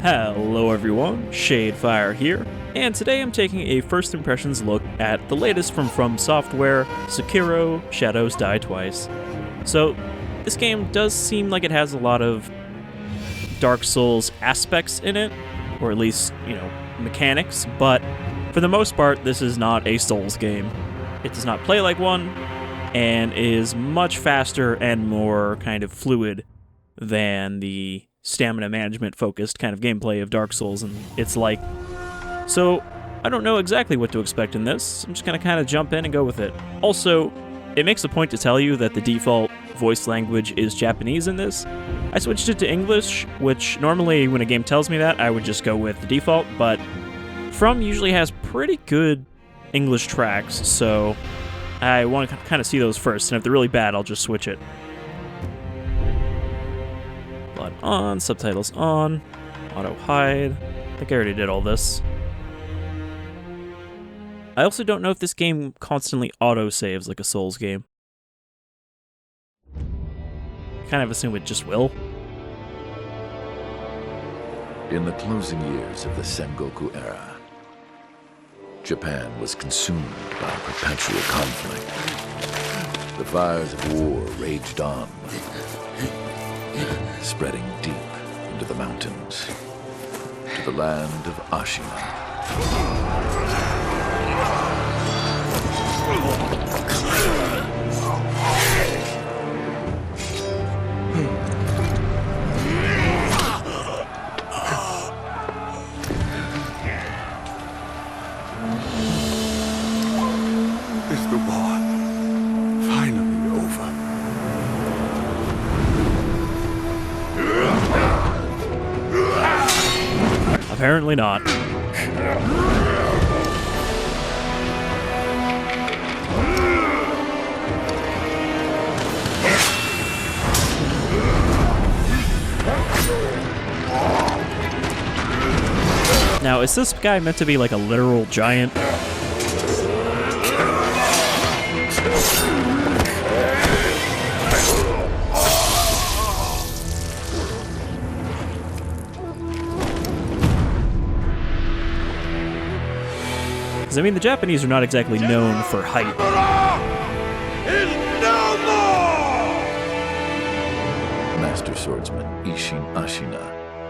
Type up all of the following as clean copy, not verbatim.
Hello everyone, Shadefyre here, and today I'm taking a first impressions look at the latest from Software, Sekiro: Shadows Die Twice. So, this game does seem like it has a lot of Dark Souls aspects in it, or at least, mechanics, but for the most part, this is not a Souls game. It does not play like one, and is much faster and more kind of fluid than the stamina management focused kind of gameplay of Dark Souls and its like. So I don't know exactly what to expect in this. I'm just gonna kind of jump in and go with it. Also, it makes a point to tell you that the default voice language is Japanese in this. I switched it to English, which normally when a game tells me that, I would just go with the default, but From usually has pretty good English tracks, so I want to kind of see those first, and if they're really bad, I'll just switch it. Blood on, subtitles on, auto hide. I think I already did all this. I also don't know if this game constantly auto-saves like a Souls game. Kind of assume it just will. In the closing years of the Sengoku era, Japan was consumed by perpetual conflict. The fires of war raged on, spreading deep into the mountains, to the land of Ashina. Is the war finally over? Apparently not. Now, is this guy meant to be like a literal giant? I mean, the Japanese are not exactly known for height. Is no more! Master swordsman Genichiro Ashina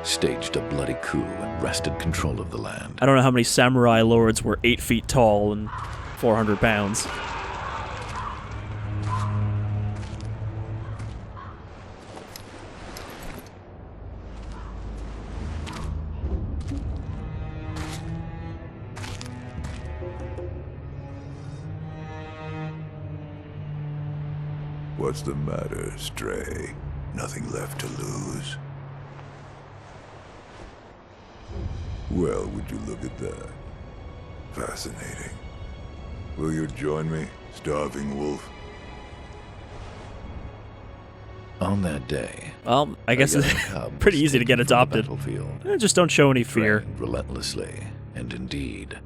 staged a bloody coup and wrested control of the land. I don't know how many samurai lords were 8 feet tall and 400 pounds. What's the matter, Stray? Nothing left to lose? Well, would you look at that? Fascinating. Will you join me, starving wolf? On that day, Well, I guess it's pretty easy to get adopted. Just don't show any fear. trained relentlessly, and indeed,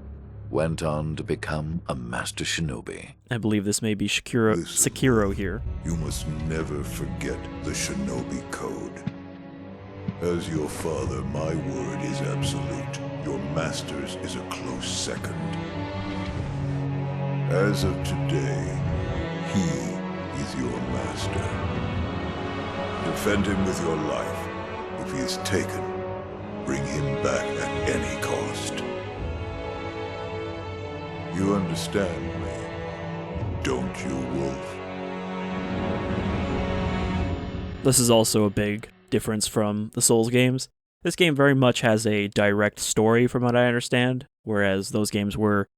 went on to become a master shinobi. I believe this may be Sekiro here. You must never forget the Shinobi Code. As your father, my word is absolute. Your master's is a close second. As of today, he is your master. Defend him with your life. If he is taken, bring him back at any cost. You understand me, don't you, Wolf? This is also a big difference from the Souls games. This game very much has a direct story from what I understand, whereas those games were,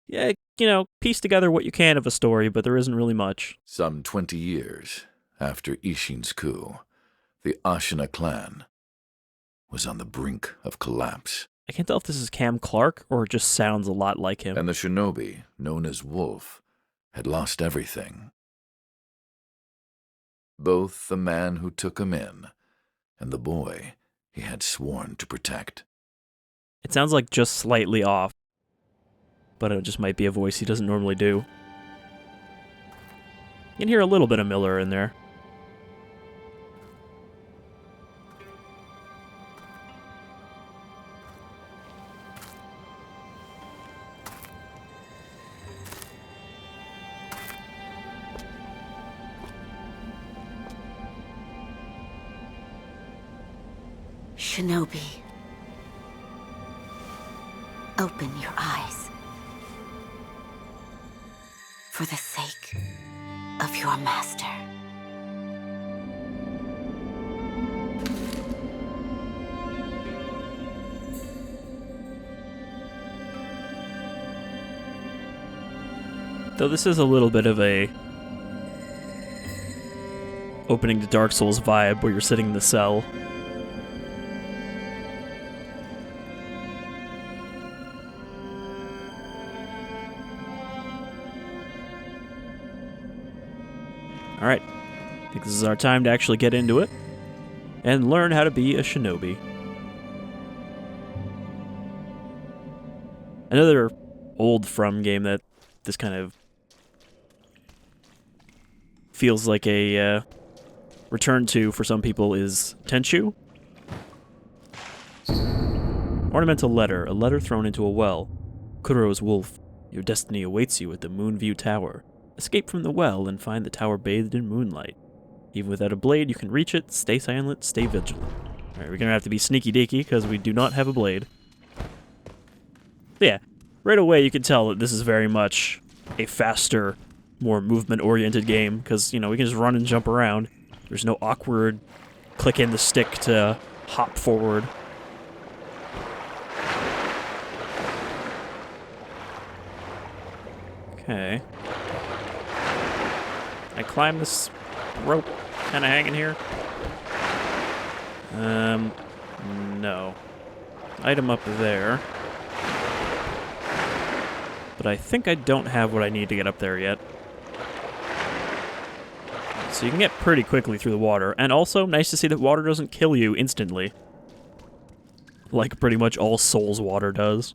piece together what you can of a story, but there isn't really much. Some 20 years after Ishin's coup, the Ashina clan was on the brink of collapse. I can't tell if this is Cam Clark or it just sounds a lot like him. And the shinobi, known as Wolf, had lost everything. Both the man who took him in and the boy he had sworn to protect. It sounds like just slightly off, but it just might be a voice he doesn't normally do. You can hear a little bit of Miller in there. Shinobi, open your eyes. For the sake of your master. Though this is a little bit of a opening to Dark Souls vibe where you're sitting in the cell. Alright, I think this is our time to actually get into it and learn how to be a shinobi. Another old From game that this kind of feels like a return to for some people is Tenchu. Ornamental letter, a letter thrown into a well. Kuro's wolf, your destiny awaits you at the Moonview Tower. Escape from the well and find the tower bathed in moonlight. Even without a blade, you can reach it. Stay silent, stay vigilant. Alright, we're gonna have to be sneaky deaky because we do not have a blade. Yeah, right away you can tell that this is very much a faster, more movement-oriented game because, you know, we can just run and jump around. There's no awkward click in the stick to hop forward. Okay. I climb this rope kind of hanging here? No. Item up there. But I think I don't have what I need to get up there yet. So you can get pretty quickly through the water. And also, nice to see that water doesn't kill you instantly. Like pretty much all Souls water does.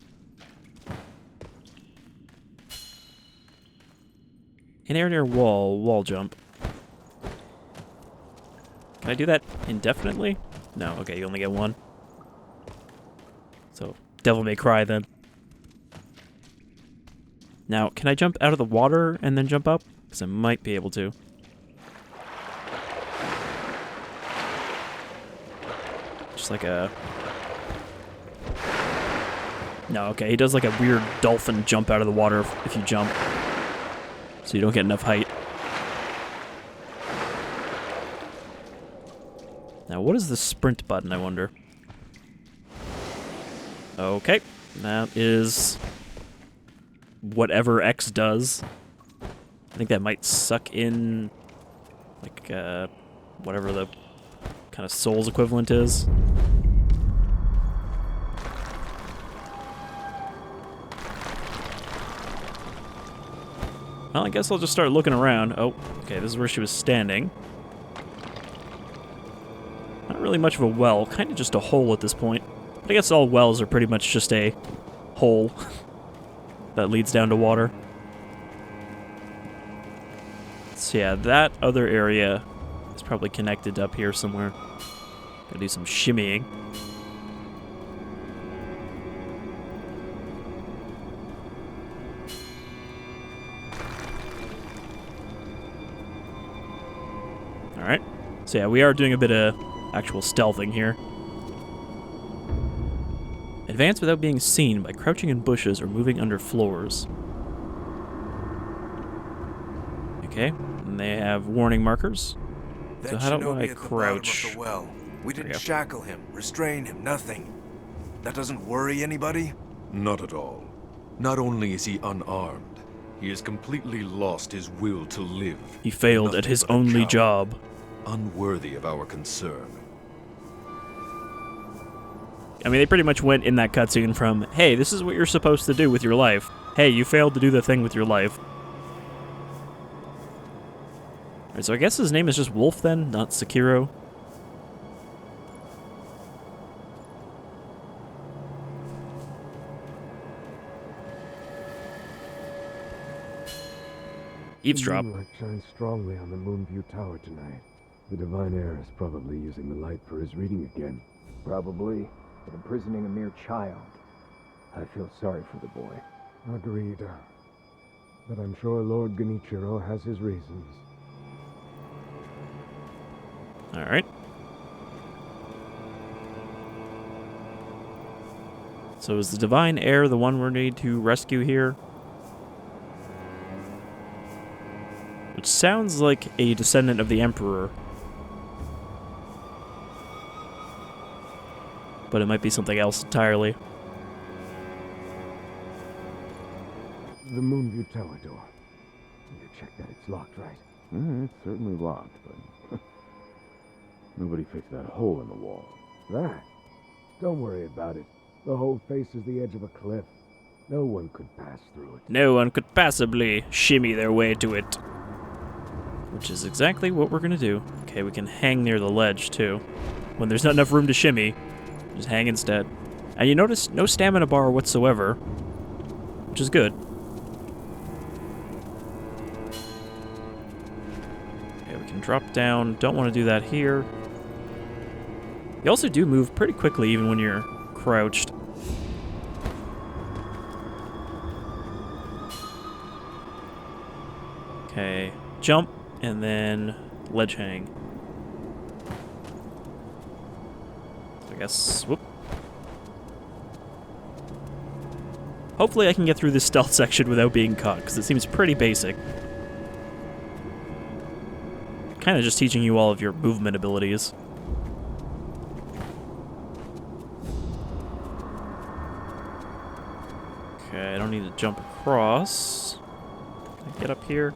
An air near wall jump. Can I do that indefinitely? No, okay, you only get one. So, Devil May Cry then. Now, can I jump out of the water and then jump up? Because I might be able to. Just like a... No, okay, he does like a weird dolphin jump out of the water if you jump. So you don't get enough height. Now, what is the sprint button, I wonder? Okay, that is whatever X does. I think that might suck in, like, whatever the kind of Souls equivalent is. Well, I guess I'll just start looking around. Oh, okay, this is where she was standing. Not really much of a well, kind of just a hole at this point. But I guess all wells are pretty much just a hole that leads down to water. So yeah, that other area is probably connected up here somewhere. Gotta do some shimmying. Alright. So yeah, we are doing a bit of actual stealthing here. Advance without being seen by crouching in bushes or moving under floors. Okay, and they have warning markers. So how do I crouch? The well. We didn't shackle him, restrain him, nothing. That doesn't worry anybody? Not at all. Not only is he unarmed, he has completely lost his will to live. He failed at his only job. Unworthy of our concern. I mean, they pretty much went in that cutscene from, hey, this is what you're supposed to do with your life. Hey, you failed to do the thing with your life. Alright, so I guess his name is just Wolf then, not Sekiro. Eavesdrop. The moonlight shines strongly on the Moonview Tower tonight. The Divine Heir is probably using the light for his reading again. Probably, but imprisoning a mere child. I feel sorry for the boy. Agreed. But I'm sure Lord Genichiro has his reasons. Alright. So is the Divine Heir the one we need to rescue here? Which sounds like a descendant of the Emperor. But it might be something else entirely. The Moonview Tower door. You check that it's locked, right? It's certainly locked, but nobody fixed that hole in the wall. That? Don't worry about it. The hole faces the edge of a cliff. No one could pass through it. No one could possibly shimmy their way to it. Which is exactly what we're gonna do. Okay, we can hang near the ledge, too. When there's not enough room to shimmy, just hang instead. And you notice no stamina bar whatsoever, which is good. Okay, we can drop down. Don't want to do that here. You also do move pretty quickly even when you're crouched. Okay, jump, and then ledge hang. I guess, whoop. Hopefully I can get through this stealth section without being caught, because it seems pretty basic. Kind of just teaching you all of your movement abilities. Okay, I don't need to jump across. Can I get up here?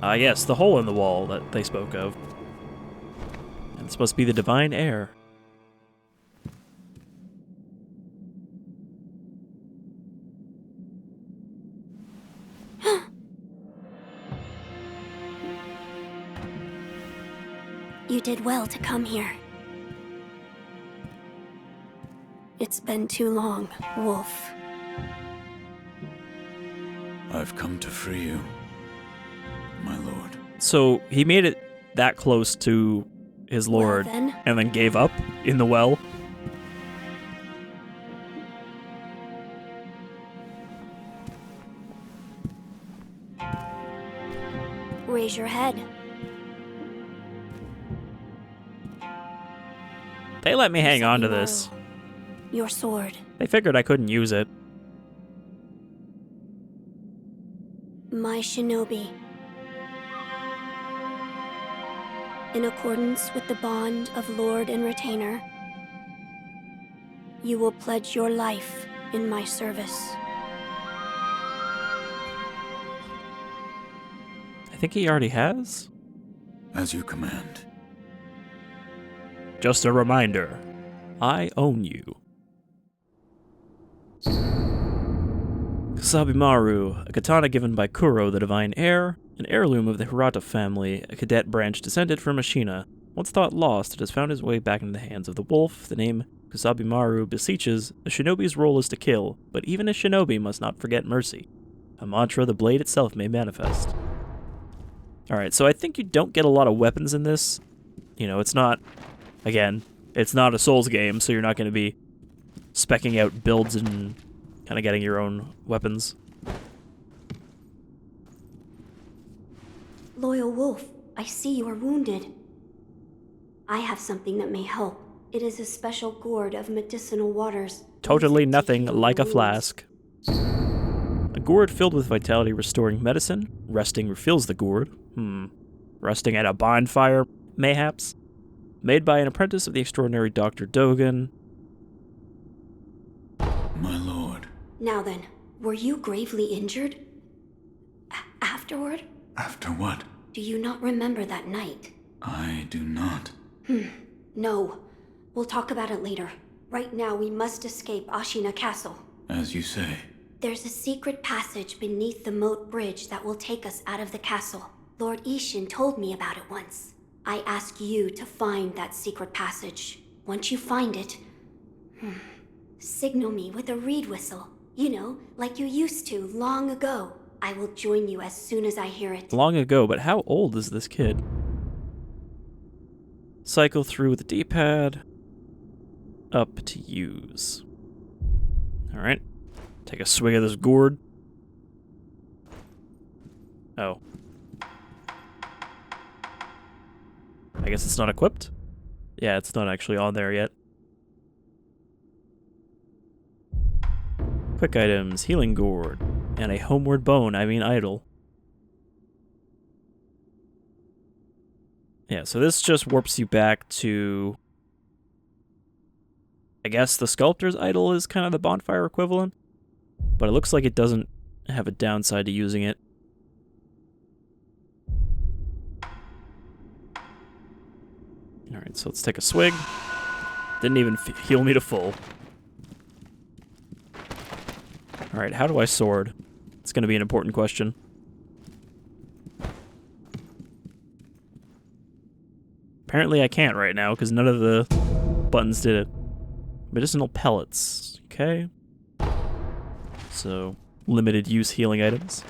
Ah, yes, the hole in the wall that they spoke of. And it's supposed to be the Divine Heir. You did well to come here. It's been too long, Wolf. I've come to free you, my lord. So he made it that close to his lord, Well, then. and then gave up in the well. Raise your head. They let me hang on to this. Your sword. They figured I couldn't use it. My Shinobi. In accordance with the bond of Lord and Retainer, you will pledge your life in my service. I think he already has. As you command. Just a reminder, I own you. Kasabimaru, a katana given by Kuro, the Divine Heir, an heirloom of the Hirata family, a cadet branch descended from Ashina. Once thought lost, it has found its way back into the hands of the wolf. The name Kasabimaru beseeches, a shinobi's role is to kill, but even a shinobi must not forget mercy. A mantra the blade itself may manifest. Alright, so I think you don't get a lot of weapons in this. You know, it's not... Again, it's not a Souls game, so you're not going to be specking out builds and kind of getting your own weapons. Loyal Wolf, I see you are wounded. I have something that may help. It is a special gourd of medicinal waters. Totally Use it to nothing heal like a wounds. flask. A gourd filled with vitality restoring medicine. Resting refills the gourd. Resting at a bonfire, mayhaps. Made by an apprentice of the extraordinary Dr. Dogen. My lord. Now then, were you gravely injured? Afterward? After what? Do you not remember that night? I do not. No. We'll talk about it later. Right now, we must escape Ashina Castle. As you say. There's a secret passage beneath the moat bridge that will take us out of the castle. Lord Ishin told me about it once. I ask you to find that secret passage. Once you find it, signal me with a reed whistle. You know, like you used to long ago. I will join you as soon as I hear it. Long ago, but how old is this kid? Cycle through with the D-pad. Up to use. Alright. Take a swig of this gourd. Oh. I guess it's not equipped? Yeah, it's not actually on there yet. Quick items, healing gourd, and a homeward bone, idol. Yeah, so this just warps you back to... I guess the sculptor's idol is kind of the bonfire equivalent, but it looks like it doesn't have a downside to using it. Alright, so let's take a swig. Didn't even heal me to full. Alright, how do I sword? It's going to be an important question. Apparently I can't right now, because none of the buttons did it. Medicinal pellets. Okay. So, limited use healing items.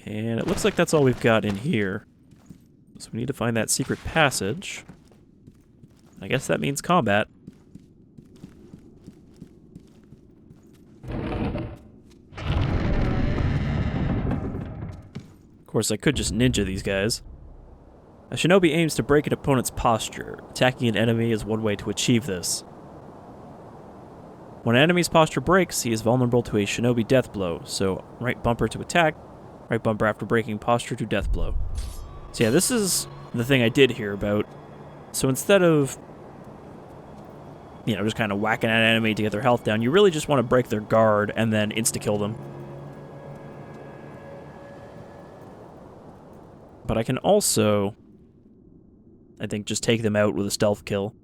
And it looks like that's all we've got in here. So we need to find that secret passage. I guess that means combat. Of course, I could just ninja these guys. A shinobi aims to break an opponent's posture. Attacking an enemy is one way to achieve this. When an enemy's posture breaks, he is vulnerable to a shinobi death blow, so right bumper to attack, right bumper after breaking posture to death blow. So yeah, this is the thing I did hear about. So instead of, just kind of whacking at an enemy to get their health down, you really just want to break their guard and then insta-kill them. But I can also, I think, just take them out with a stealth kill.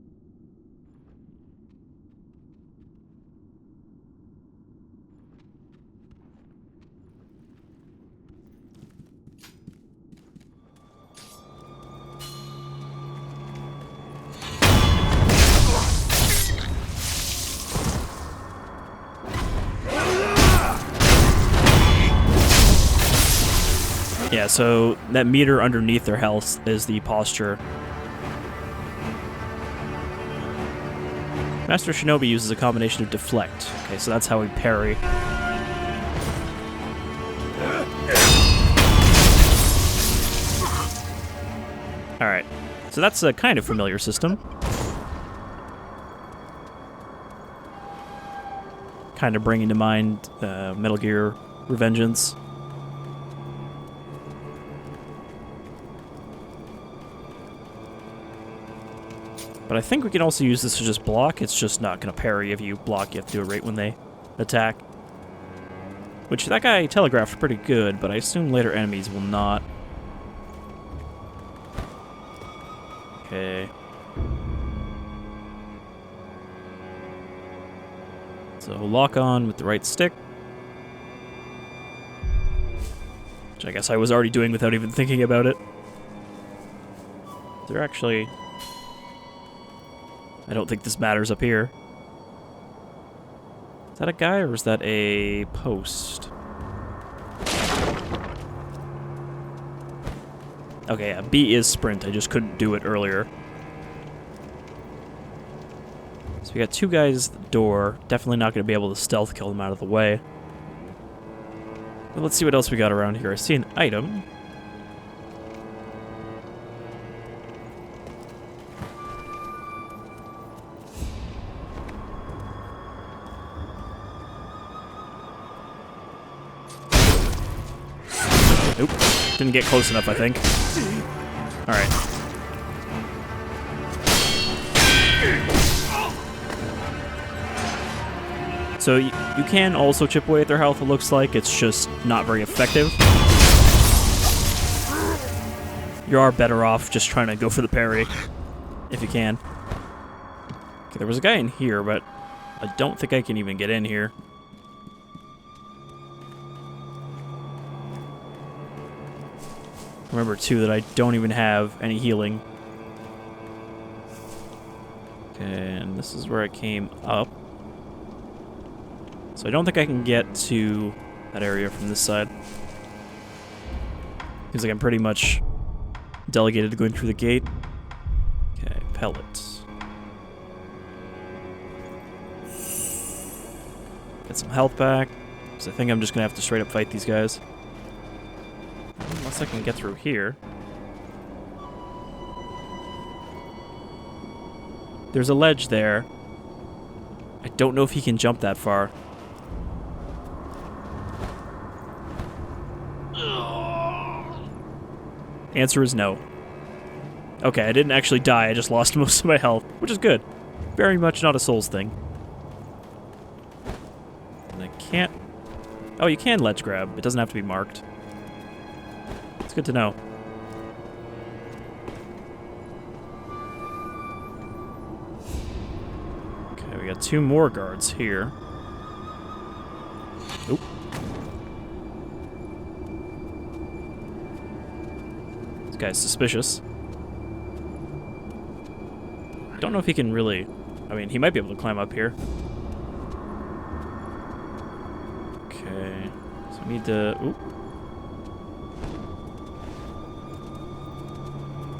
Yeah, so that meter underneath their health is the posture. Master Shinobi uses a combination of deflect. Okay, so that's how we parry. Alright, so that's a kind of familiar system. Kind of bringing to mind Metal Gear Revengeance. But I think we can also use this to just block. It's just not going to parry if you block. You have to do it right when they attack. Which, that guy telegraphed pretty good, but I assume later enemies will not. Okay. So, lock on with the right stick. Which I guess I was already doing without even thinking about it. They're actually... I don't think this matters up here. Is that a guy or is that a post? Okay, yeah, B is sprint. I just couldn't do it earlier. So we got two guys at the door. Definitely not going to be able to stealth kill them out of the way. But let's see what else we got around here. I see an item. Nope. Didn't get close enough, I think. Alright. So you can also chip away at their health, it looks like. It's just not very effective. You are better off just trying to go for the parry, if you can. Okay, there was a guy in here, but I don't think I can even get in here. Remember, too, that I don't even have any healing. Okay, and this is where I came up. So I don't think I can get to that area from this side. Seems like I'm pretty much delegated to going through the gate. Okay, pellets. Get some health back, because I think I'm just going to have to straight up fight these guys. Unless I can get through here. There's a ledge there. I don't know if he can jump that far. Answer is no. Okay, I didn't actually die, I just lost most of my health, which is good. Very much not a Souls thing. And I can't... Oh, you can ledge grab. It doesn't have to be marked. It's good to know. Okay, we got 2 more guards here. Oop. This guy's suspicious. Don't know if he can really... I mean, he might be able to climb up here. Okay. So I need to... Oop.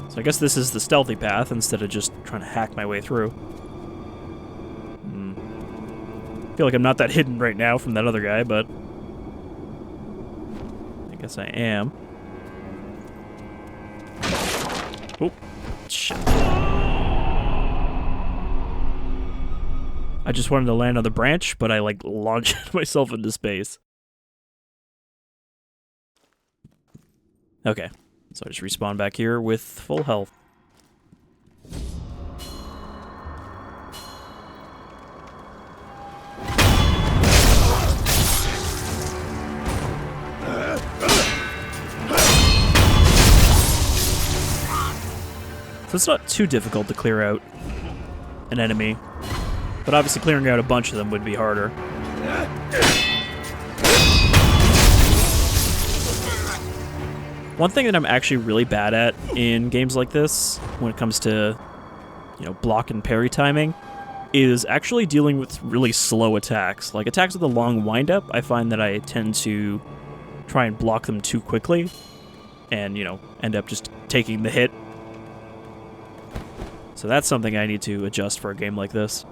So I guess this is the stealthy path instead of just trying to hack my way through. I feel like I'm not that hidden right now from that other guy, but... I guess I am. Oop. Shit. I just wanted to land on the branch, but I, like, launched myself into space. Okay. So I just respawn back here with full health. So it's not too difficult to clear out an enemy. But obviously clearing out a bunch of them would be harder. One thing that I'm actually really bad at in games like this, when it comes to, you know, block and parry timing, is actually dealing with really slow attacks. Like attacks with a long windup, I find that I tend to try and block them too quickly and, you know, end up just taking the hit. So that's something I need to adjust for a game like this.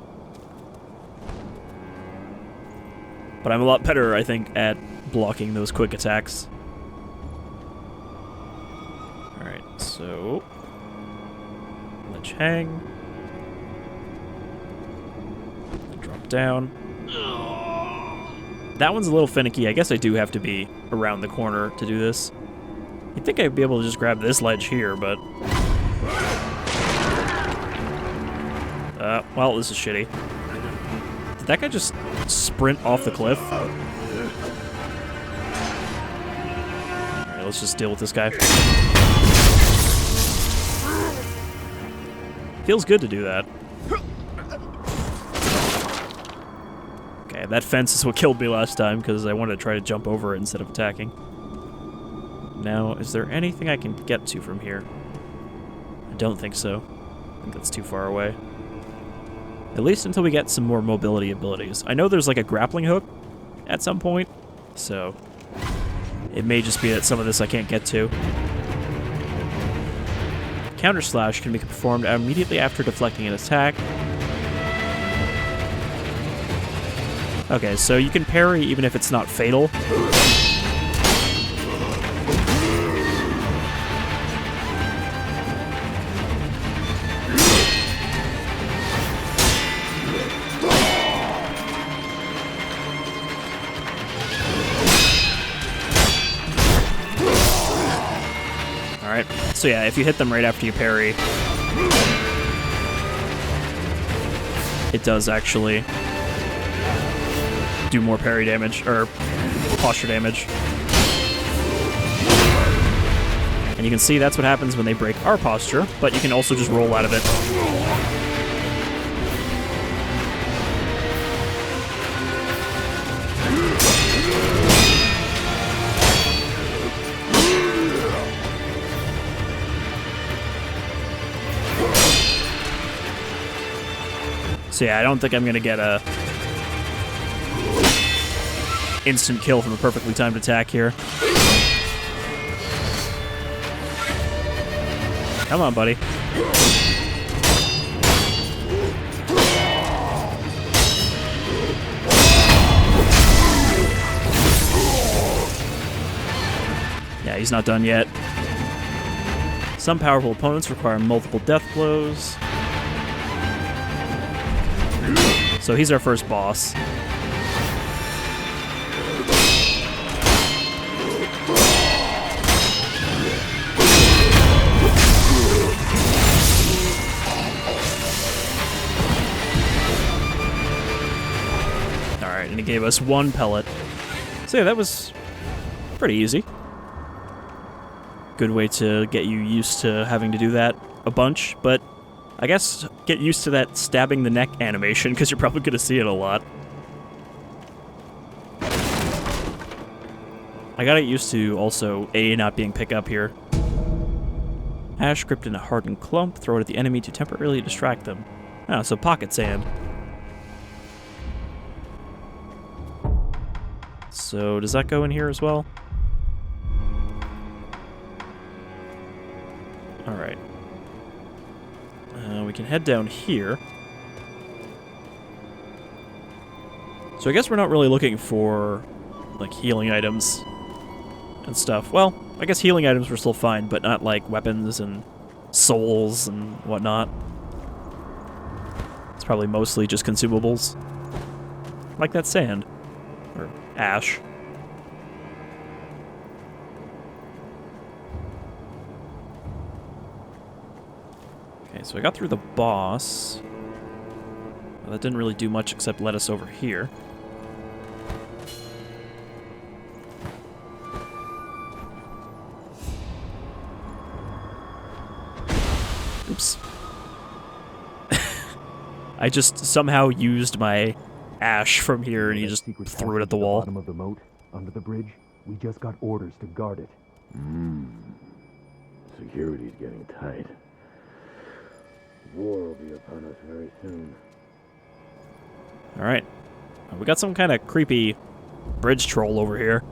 But I'm a lot better, I think, at blocking those quick attacks. Alright, so... Ledge hang. Drop down. That one's a little finicky. I guess I do have to be around the corner to do this. You'd think I'd be able to just grab this ledge here, but... well, this is shitty. Did that guy just sprint off the cliff? Alright, let's just deal with this guy. Feels good to do that. Okay, that fence is what killed me last time, because I wanted to try to jump over it instead of attacking. Now, is there anything I can get to from here? I don't think so. I think that's too far away. At least until we get some more mobility abilities. I know there's like a grappling hook at some point, so it may just be that some of this I can't get to. Counter slash can be performed immediately after deflecting an attack. Okay, so you can parry even if it's not fatal. Alright, so yeah, if you hit them right after you parry, it does actually do more parry damage, or posture damage. And you can see that's what happens when they break our posture, but you can also just roll out of it. So yeah, I don't think I'm gonna get a instant kill from a perfectly timed attack here. Come on, buddy. Yeah, he's not done yet. Some powerful opponents require multiple death blows. So he's our first boss. only gave us 1 pellet. So yeah, that was pretty easy. Good way to get you used to having to do that a bunch, but I guess get used to that stabbing the neck animation, because you're probably going to see it a lot. I got it used to also A, not being pick up here. Ash gripped in a hardened clump, throw it at the enemy to temporarily distract them. Ah, so pocket sand. So does that go in here as well? Alright. We can head down here. So I guess we're not really looking for, like, healing items and stuff. Well, I guess healing items were still fine, but not, like, weapons and souls and whatnot. It's probably mostly just consumables. Like that sand. Or ash. Okay, so I got through the boss. Well, that didn't really do much except let us over here. Oops. I just somehow used my ash from here and he just threw it at the wall. Bottom of the moat, under the bridge. We just got orders to guard it. Security's getting tight. War will be upon us very soon. Alright. We got some kind of creepy bridge troll over here.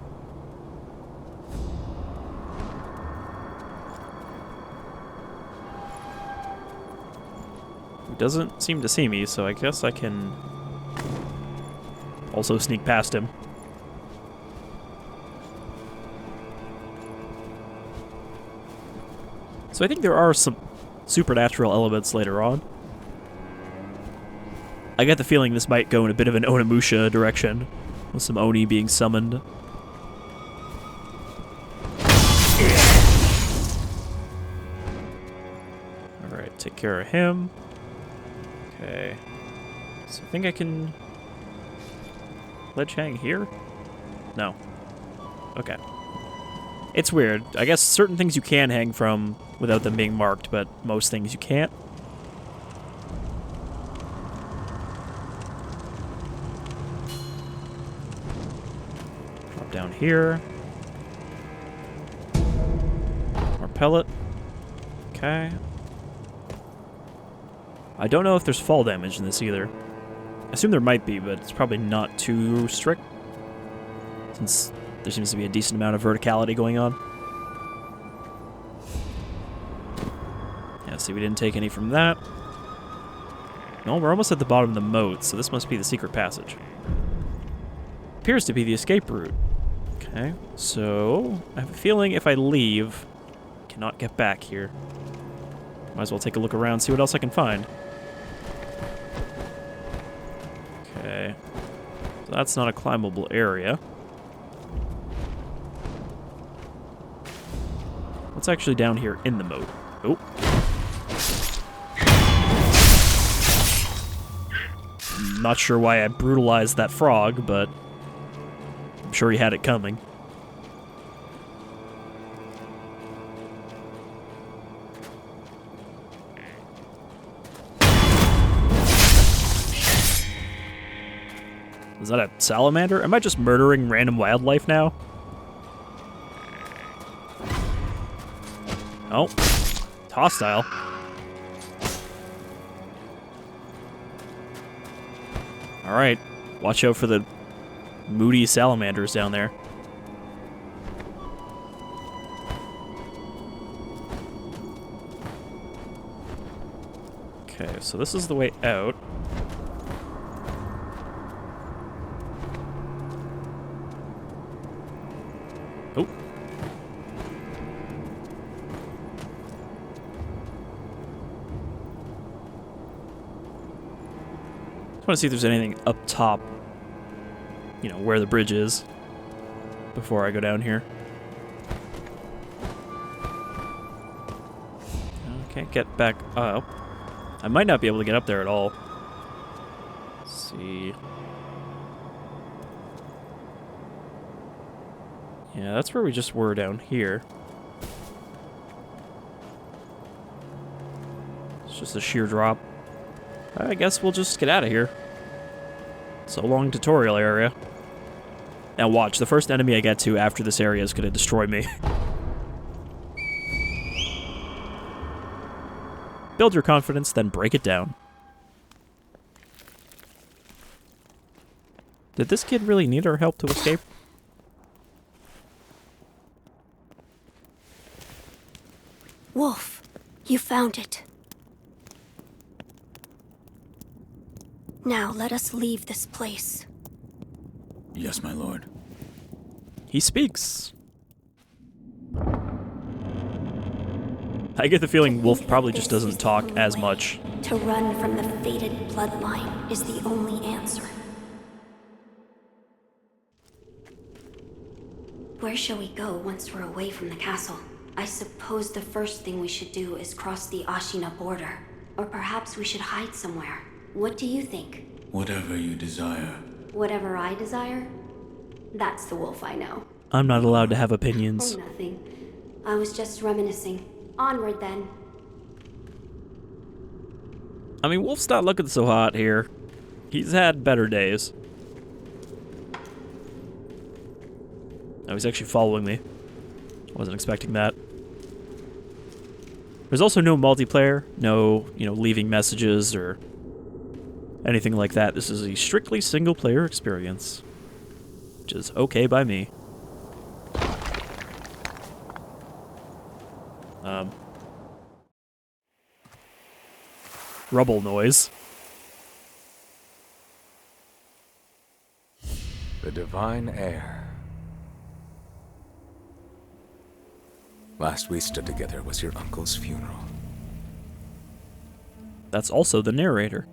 He doesn't seem to see me, so I guess I can also sneak past him. So I think there are some supernatural elements later on. I get the feeling this might go in a bit of an Onimusha direction, with some Oni being summoned. Alright, take care of him. Okay. So I think I can ledge hang here? No. Okay. It's weird. I guess certain things you can hang from without them being marked, but most things you can't. Drop down here. More pellet. Okay. I don't know if there's fall damage in this either. I assume there might be, but it's probably not too strict, since there seems to be a decent amount of verticality going on. Yeah, see, we didn't take any from that. No, we're almost at the bottom of the moat, so this must be the secret passage. Appears to be the escape route. Okay, so I have a feeling if I leave, I cannot get back here. Might as well take a look around, see what else I can find. Okay, so that's not a climbable area. What's actually down here in the moat? Oh. Not sure why I brutalized that frog, but I'm sure he had it coming. Is that a salamander? Am I just murdering random wildlife now? Oh, it's hostile. Alright, watch out for the moody salamanders down there. Okay, so this is the way out. Oh. Just want to see if there's anything up top, you know, where the bridge is, before I go down here. Can't get back up. I might not be able to get up there at all. Let's see. Yeah, that's where we just were down here. It's just a sheer drop. I guess we'll just get out of here. So long, tutorial area. Now watch, the first enemy I get to after this area is going to destroy me. Build your confidence, then break it down. Did this kid really need our help to escape? Wolf, you found it. Now let us leave this place. Yes, my lord. He speaks. I get the feeling Wolf probably just doesn't talk as much. To run from the fated bloodline is the only answer. Where shall we go once we're away from the castle? I suppose the first thing we should do is cross the Ashina border. Or perhaps we should hide somewhere. What do you think? Whatever you desire. Whatever I desire? That's the wolf I know. I'm not allowed to have opinions. Oh, nothing. I was just reminiscing. Onward, then. I mean, Wolf's not looking so hot here. He's had better days. Oh, he's actually following me. Wasn't expecting that. There's also no multiplayer, no, leaving messages or anything like that. This is a strictly single-player experience, which is okay by me. Rubble noise. The Divine Heir. Last we stood together was your uncle's funeral. That's also the narrator.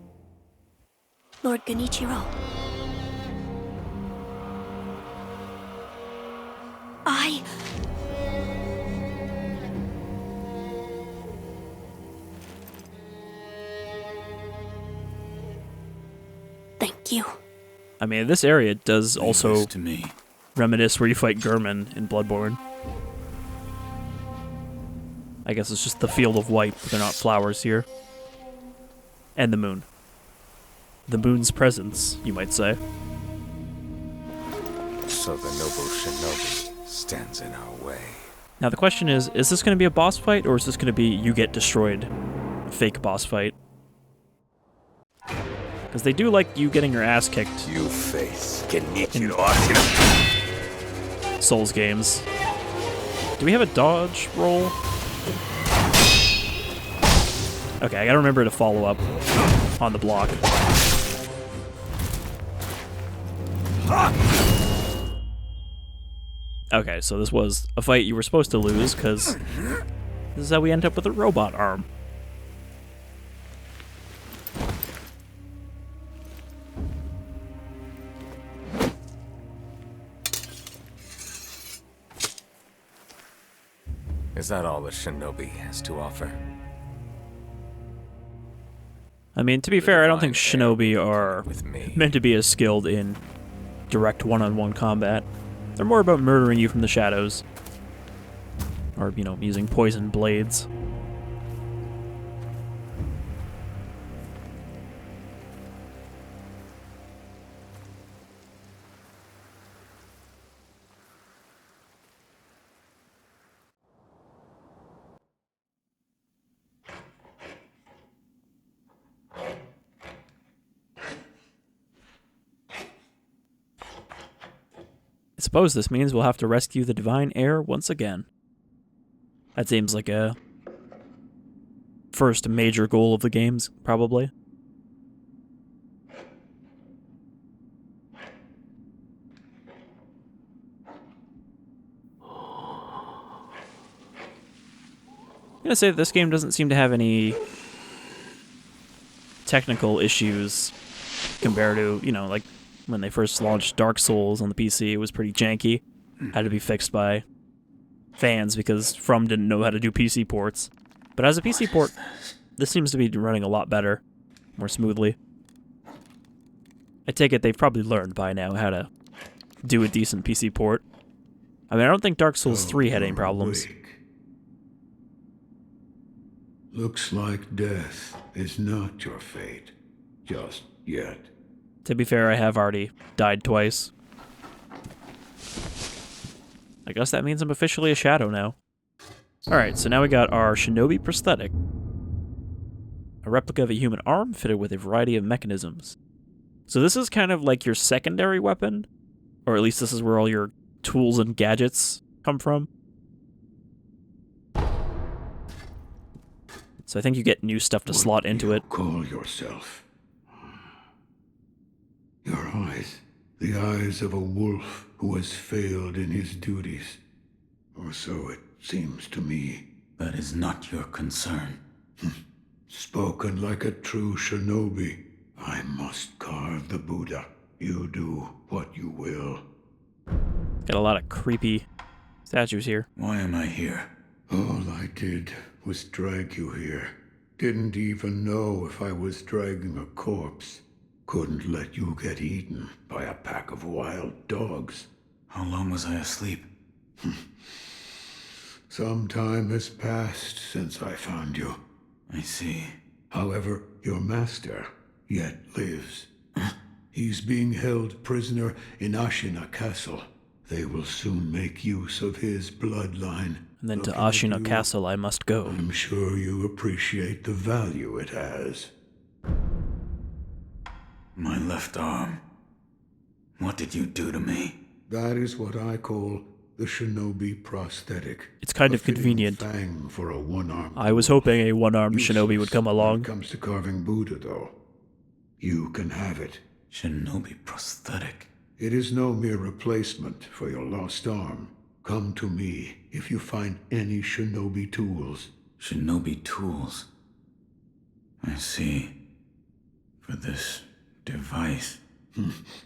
Lord Genichiro. Thank you. I mean, this area does also to me. reminisce where you fight Gurman in Bloodborne. I guess it's just the field of white, but they're not flowers here. And the moon. The moon's presence, you might say. So the noble Shinobi stands in our way. Now the question is this going to be a boss fight, or is this going to be you get destroyed? A fake boss fight. Because they do like you getting your ass kicked. You face Genichiro Ashina. Souls games. Do we have a dodge roll? Okay, I gotta remember to follow up on the block. Okay, so this was a fight you were supposed to lose, because this is how we end up with a robot arm. Is that all the Shinobi has to offer? I mean, to be fair, I don't think Shinobi are meant to be as skilled in direct one-on-one combat. They're more about murdering you from the shadows. Or, using poison blades. I suppose this means we'll have to rescue the Divine Heir once again. That seems like a first major goal of the games, probably. I'm gonna say that this game doesn't seem to have any technical issues compared to, like when they first launched Dark Souls on the PC. It was pretty janky. Had to be fixed by fans because From didn't know how to do PC ports. But as a PC port, this seems to be running a lot better, more smoothly. I take it they've probably learned by now how to do a decent PC port. I mean, I don't think Dark Souls 3 had any problems. Awake. Looks like death is not your fate, just yet. To be fair, I have already died twice. I guess that means I'm officially a shadow now. Alright, so now we got our Shinobi prosthetic. A replica of a human arm fitted with a variety of mechanisms. So this is kind of like your secondary weapon, or at least this is where all your tools and gadgets come from. So I think you get new stuff to slot into it. Call yourself. Your eyes, the eyes of a wolf who has failed in his duties. Or so it seems to me. That is not your concern. Spoken like a true shinobi. I must carve the Buddha. You do what you will. Got a lot of creepy statues here. Why am I here? All I did was drag you here. Didn't even know if I was dragging a corpse. Couldn't let you get eaten by a pack of wild dogs. How long was I asleep? Some time has passed since I found you. I see. However, your master yet lives. He's being held prisoner in Ashina Castle. They will soon make use of his bloodline. And then to Looking at Ashina you, Castle I must go. I'm sure you appreciate the value it has. My left arm. What did you do to me? That is what I call the shinobi prosthetic. It's kind A of fitting convenient. fang for a one-armed I was hoping a one-armed Useless shinobi would come When along. it comes to carving Buddha, though, you can have it. Shinobi prosthetic. It is no mere replacement for your lost arm. Come to me if you find any shinobi tools. Shinobi tools. I see. For this device.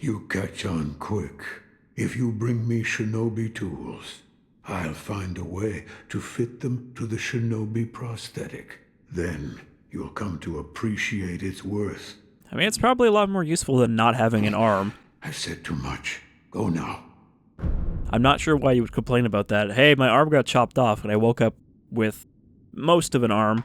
You catch on quick. If you bring me shinobi tools, I'll find a way to fit them to the shinobi prosthetic. Then you'll come to appreciate its worth. I mean, it's probably a lot more useful than not having an arm. I've said too much. Go now. I'm not sure why you would complain about that. Hey, my arm got chopped off and I woke up with most of an arm.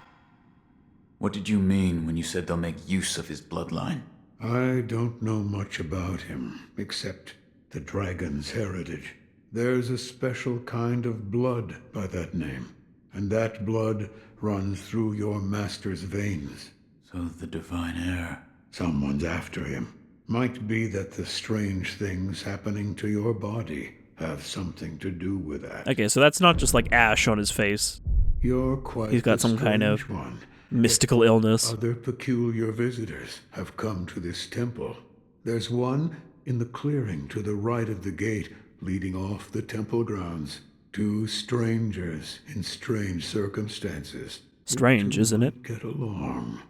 What did you mean when you said they'll make use of his bloodline? I don't know much about him, except the dragon's heritage. There's a special kind of blood by that name, and that blood runs through your master's veins. So the Divine Heir. Someone's after him. Might be that the strange things happening to your body have something to do with that. Okay, so that's not just like ash on his face. You're quite He's got the some kind of strange one. mystical illness. Other peculiar visitors have come to this temple. There's one in the clearing to the right of the gate leading off the temple grounds. Two strangers in strange circumstances. Strange, isn't it? Get along.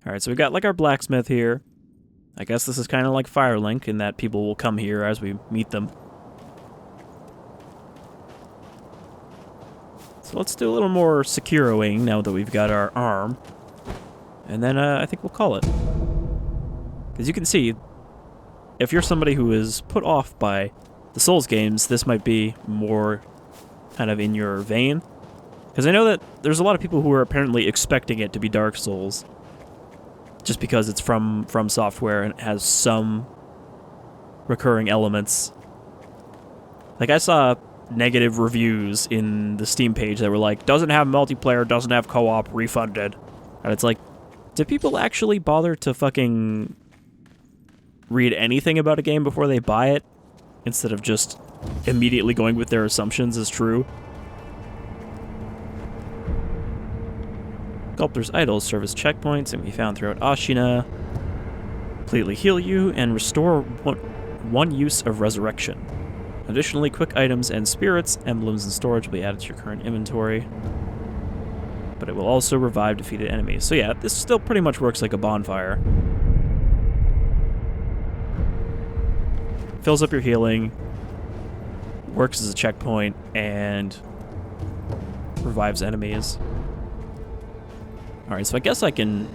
Alright, so we got like our blacksmith here. I guess this is kind of like Firelink in that people will come here as we meet them. So let's do a little more Sekiroing now that we've got our arm. And then I think we'll call it. Because you can see, if you're somebody who is put off by the Souls games, this might be more kind of in your vein. Because I know that there's a lot of people who are apparently expecting it to be Dark Souls. Just because it's from Software and it has some recurring elements. Like I saw negative reviews in the Steam page that were like, doesn't have multiplayer, doesn't have co-op, refunded. And it's like, did people actually bother to fucking read anything about a game before they buy it? Instead of just immediately going with their assumptions as true? Sculptor's idols serve as checkpoints and be found throughout Ashina. Completely heal you and restore one use of resurrection. Additionally, quick items and spirits, emblems, and storage will be added to your current inventory. But it will also revive defeated enemies. So yeah, this still pretty much works like a bonfire. Fills up your healing, works as a checkpoint, and revives enemies. Alright, so I guess I can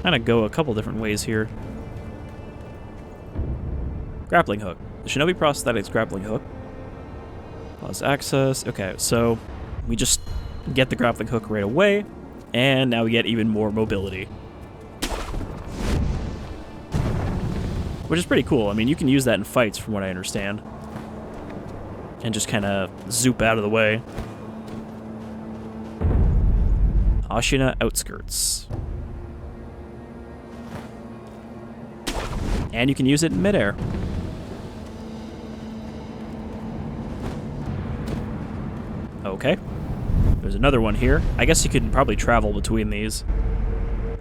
kind of go a couple different ways here. Grappling hook. The Shinobi prosthetic's grappling hook Pause access. Okay, so we just get the grappling hook right away, and now we get even more mobility. Which is pretty cool. I mean, you can use that in fights from what I understand. And just kind of zoop out of the way. Ashina outskirts. And you can use it in midair. Okay. There's another one here. I guess you could probably travel between these.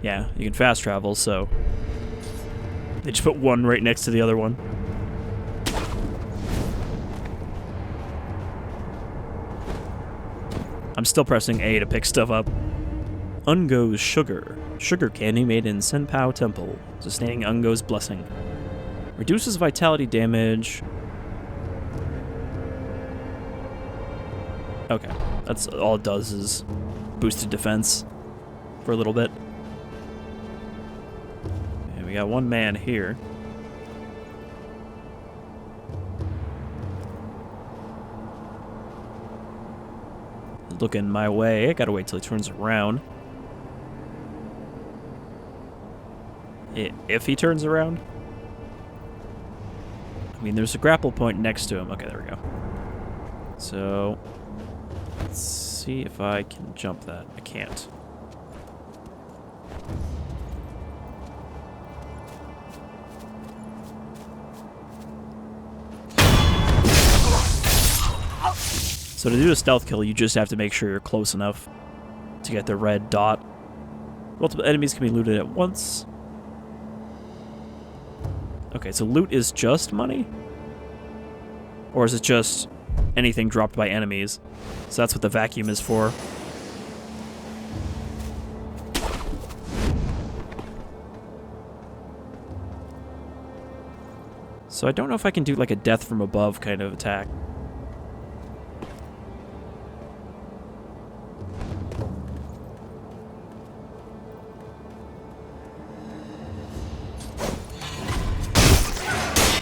Yeah, you can fast travel, so... They just put one right next to the other one. I'm still pressing A to pick stuff up. Ungo's Sugar. Sugar candy made in Senpou Temple. Sustaining Ungo's blessing. Reduces vitality damage. Okay. That's all it does is boosted defense for a little bit. And we got one man here. Looking my way. I gotta wait till he turns around. If he turns around? I mean, there's a grapple point next to him. Okay, there we go. So, let's see if I can jump that. I can't. So to do a stealth kill, you just have to make sure you're close enough to get the red dot. Multiple enemies can be looted at once. Okay, so loot is just money? Or is it just anything dropped by enemies? So that's what the vacuum is for. So I don't know if I can do like a death from above kind of attack.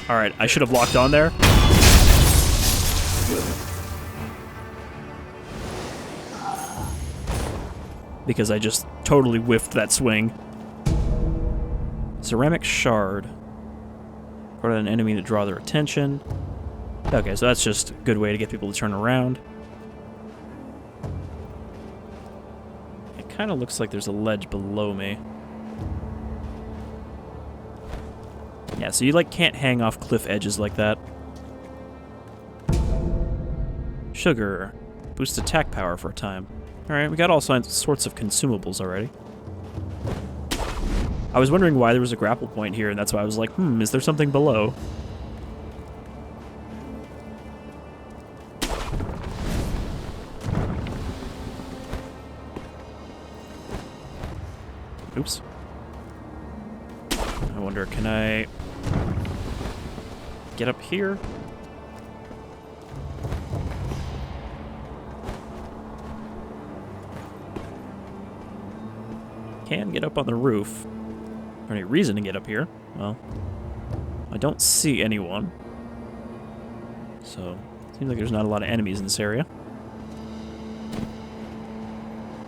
Alright, I should have locked on there. Because I just totally whiffed that swing. Ceramic shard. Put an enemy to draw their attention. Okay, so that's just a good way to get people to turn around. It kind of looks like there's a ledge below me. Yeah, so you like can't hang off cliff edges like that. Sugar. Boosts attack power for a time. Alright, we got all sorts of consumables already. I was wondering why there was a grapple point here, and that's why I was like, is there something below? Oops. I wonder, can I get up here? Can get up on the roof. Or any reason to get up here? Well, I don't see anyone. So, seems like there's not a lot of enemies in this area.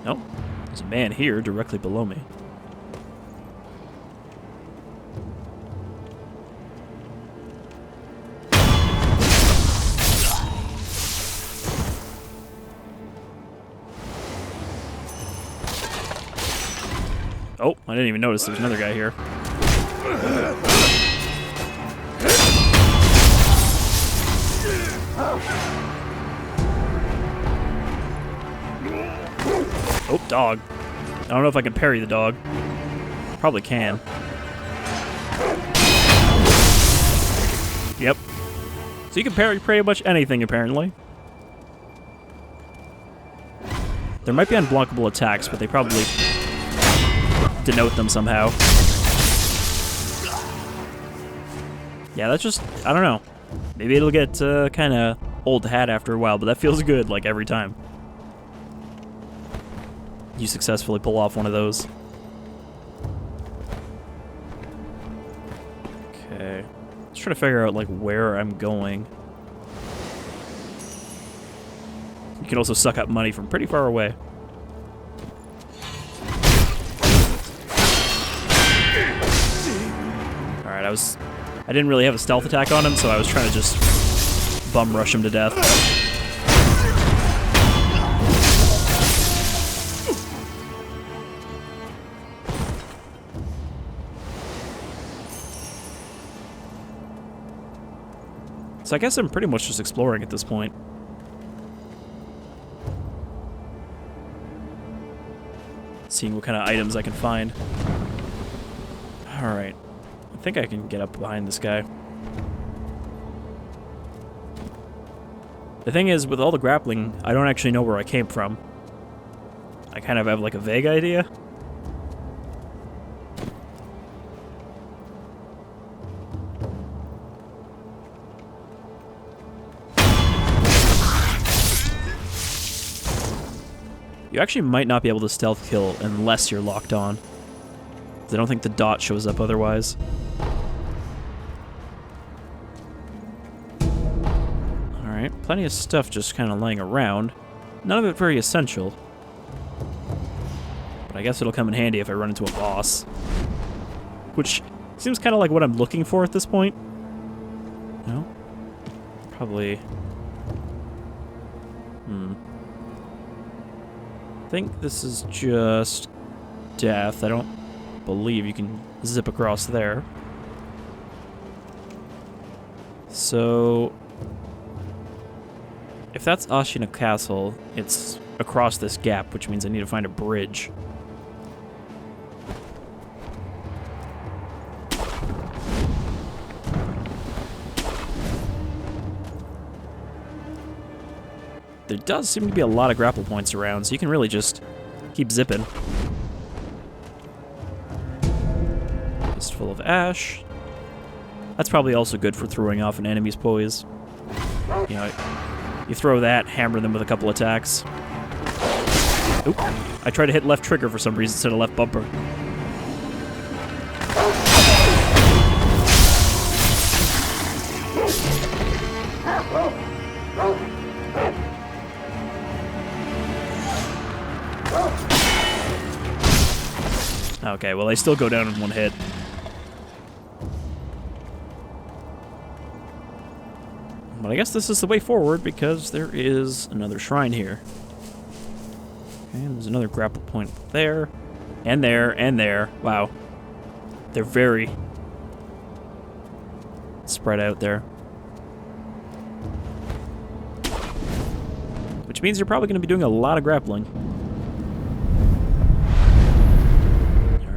Nope. There's a man here directly below me. Oh, I didn't even notice there's another guy here. Oh, dog. I don't know if I can parry the dog. Probably can. Yep. So you can parry pretty much anything, apparently. There might be unblockable attacks, but they probably denote them somehow. Yeah, that's just, I don't know. Maybe it'll get kind of old hat after a while, but that feels good, like, every time you successfully pull off one of those. Okay. Let's try to figure out, like, where I'm going. can also suck up money from pretty far away. Alright, I didn't really have a stealth attack on him, so I was trying to just bum rush him to death. So I guess I'm pretty much just exploring at this point. Seeing what kind of items I can find. Alright. I think I can get up behind this guy. The thing is, with all the grappling, I don't actually know where I came from. I kind of have like a vague idea. You actually might not be able to stealth kill unless you're locked on. I don't think the dot shows up otherwise. Alright, plenty of stuff just kind of laying around. None of it very essential. But I guess it'll come in handy if I run into a boss. Which seems kind of like what I'm looking for at this point. No? Probably... I think this is just death. I don't believe you can zip across there. So, if that's Ashina Castle, it's across this gap, which means I need to find a bridge. There does seem to be a lot of grapple points around, so you can really just keep zipping. Fistful of ash. That's probably also good for throwing off an enemy's poise. You know, you throw that, hammer them with a couple attacks. Oop. I tried to hit left trigger for some reason instead of left bumper. Okay, well, they still go down in one hit. But I guess this is the way forward because there is another shrine here. And there's another grapple point there. And there, and there. Wow. They're very spread out there. Which means you're probably going to be doing a lot of grappling.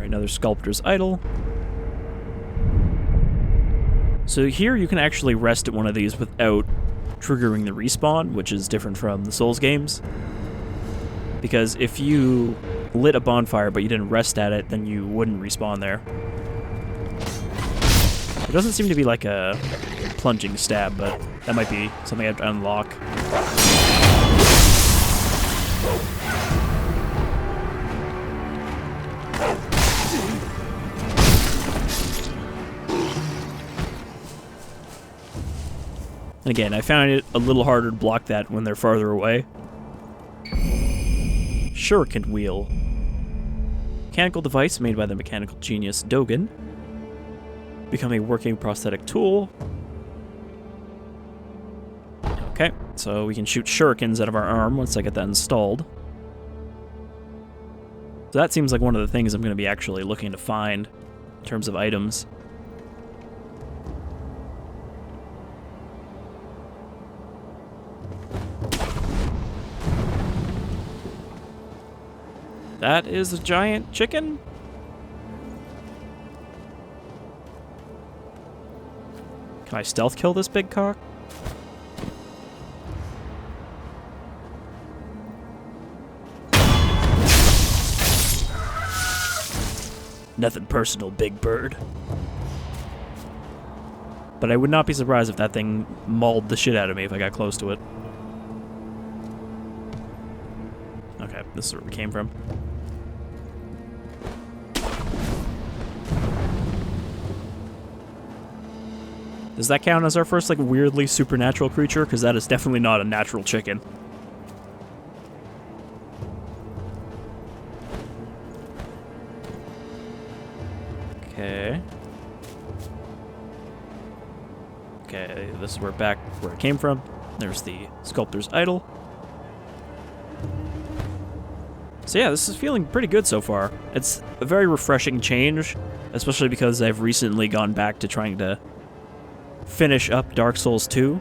Another sculptor's idol. So here you can actually rest at one of these without triggering the respawn, which is different from the Souls games. Because if you lit a bonfire but you didn't rest at it, then you wouldn't respawn there. There doesn't seem to be like a plunging stab, but that might be something I have to unlock. And again, I found it a little harder to block that when they're farther away. Shuriken wheel. Mechanical device made by the mechanical genius Dogen. Become a working prosthetic tool. Okay, so we can shoot shurikens out of our arm once I get that installed. So that seems like one of the things I'm going to be actually looking to find in terms of items. That is a giant chicken? Can I stealth kill this big cock? Nothing personal, big bird. But I would not be surprised if that thing mauled the shit out of me if I got close to it. Okay, this is where we came from. Does that count as our first, like, weirdly supernatural creature? Because that is definitely not a natural chicken. Okay, this is back where it came from. There's the sculptor's idol. So yeah, this is feeling pretty good so far. It's a very refreshing change, especially because I've recently gone back to trying to finish up Dark Souls 2,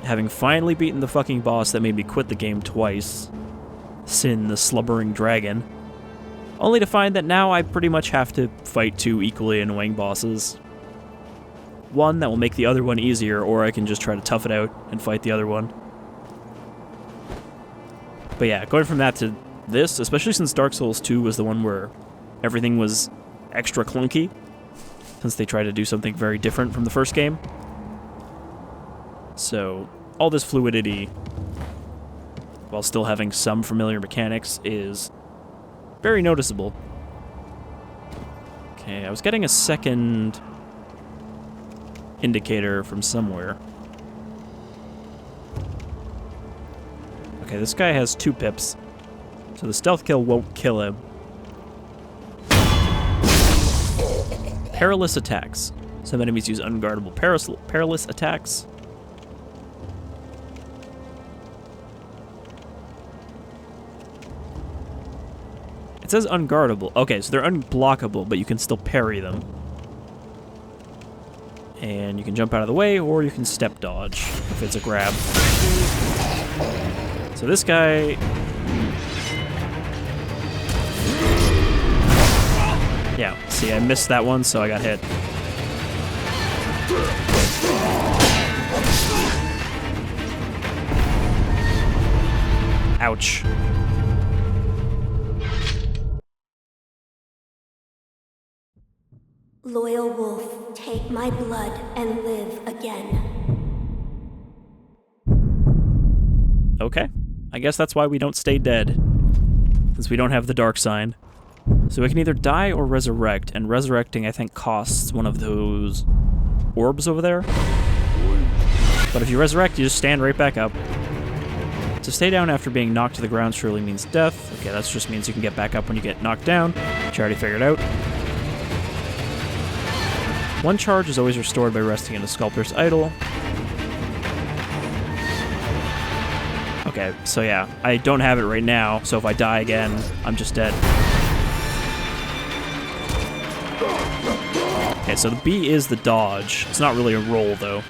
having finally beaten the fucking boss that made me quit the game twice, Sin the Slumbering Dragon, only to find that now I pretty much have to fight 2 equally annoying bosses. One that will make the other one easier, or I can just try to tough it out and fight the other one. But yeah, going from that to this, especially since Dark Souls 2 was the one where everything was extra clunky, since they tried to do something very different from the first game. So, all this fluidity, while still having some familiar mechanics, is very noticeable. Okay, I was getting a second indicator from somewhere. Okay, this guy has 2 pips, so the stealth kill won't kill him. Perilous attacks. Some enemies use unguardable perilous attacks. It says unguardable. Okay, so they're unblockable, but you can still parry them. And you can jump out of the way, or you can step dodge if it's a grab. So this guy... Yeah, see, I missed that one, so I got hit. Ouch. Loyal wolf, take my blood and live again. Okay. I guess that's why we don't stay dead, since we don't have the dark sign. So we can either die or resurrect, and resurrecting, I think, costs one of those orbs over there. But if you resurrect, you just stand right back up. To stay down after being knocked to the ground surely means death. Okay, that just means you can get back up when you get knocked down, which I already figured out. 1 charge is always restored by resting in a sculptor's idol. Okay, so yeah, I don't have it right now, so if I die again, I'm just dead. Okay, so the B is the dodge. It's not really a roll, though.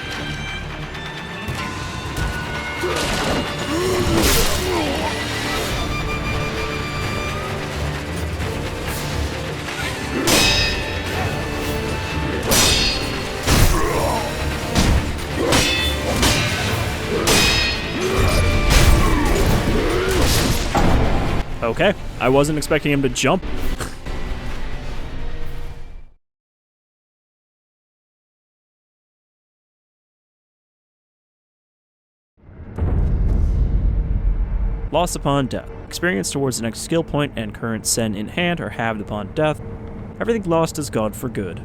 Okay, I wasn't expecting him to jump. Lost upon death. Experience towards the next skill point and current sen in hand are halved upon death. Everything lost is gone for good.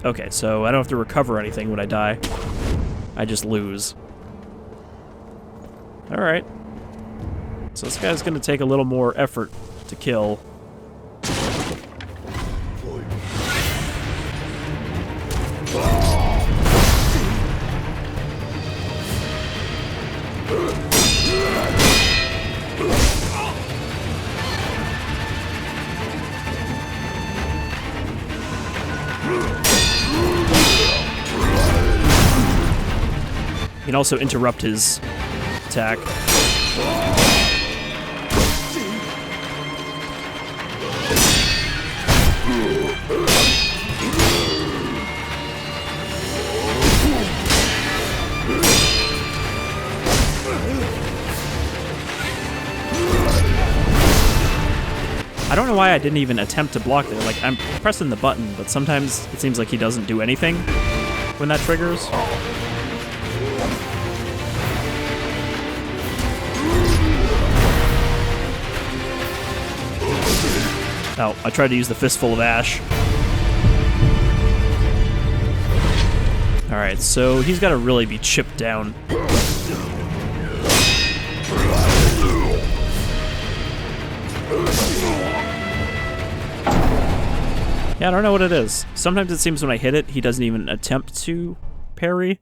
Okay, so I don't have to recover anything when I die. I just lose. Alright. So this guy's gonna take a little more effort to kill. You can also interrupt his attack. I don't know why I didn't even attempt to block there. Like, I'm pressing the button, but sometimes it seems like he doesn't do anything when that triggers. Oh, I tried to use the Fistful of Ash. Alright, so he's got to really be chipped down. Yeah, I don't know what it is. Sometimes it seems when I hit it, he doesn't even attempt to parry.